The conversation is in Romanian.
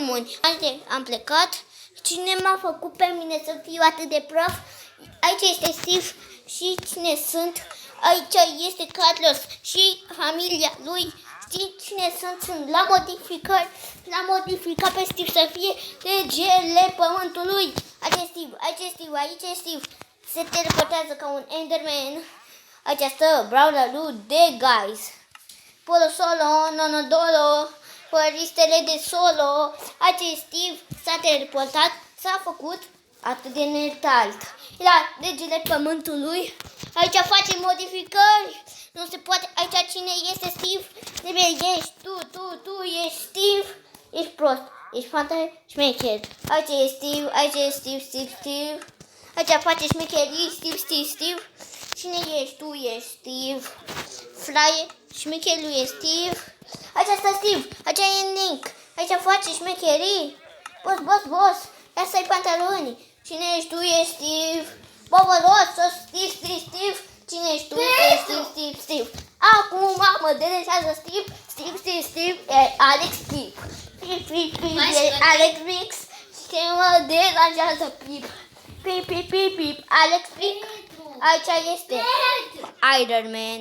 români. Am plecat. Cine m-a făcut pe mine să fiu atât de praf? Aici este Steve și cine sunt? Aici este Carlos și familia lui. Știi cine sunt? Sunt la modificări. L-am modificat pe Steve să fie regele pământului. Aici e Steve, aici e Steve, aici e Steve. Se teleportează ca un Enderman. Aici stă Brawler lui The Guys. Polo Solo, Nonodolo, Foristele de Solo. Aici e Steve, s-a teleportat, s-a făcut atât de înalt. La regele pământului. Aici face modificări. Nu se poate. Aici cine este Steve? Trebuie ești tu ești Steve. Ești prost. Ești foarte șmecher. Aici e Steve, aici e Steve. Aici face șmecherii, Steve. Cine ești? Tu ești Steve. Fly, șmecherul e Steve. Aici stă Steve, aici e Nick. Aici face șmecherii. Boss. Ia să-i pantaloni. Cine ești? Tu ești Steve. Bobăros, Steve. Cine ești tu? Steve. Acum mă deranjează Steve. E Alex Pip. E Alex Pix. Ce mă deranjează Pip. Pip. Alex Pip. Aici este Iron Man.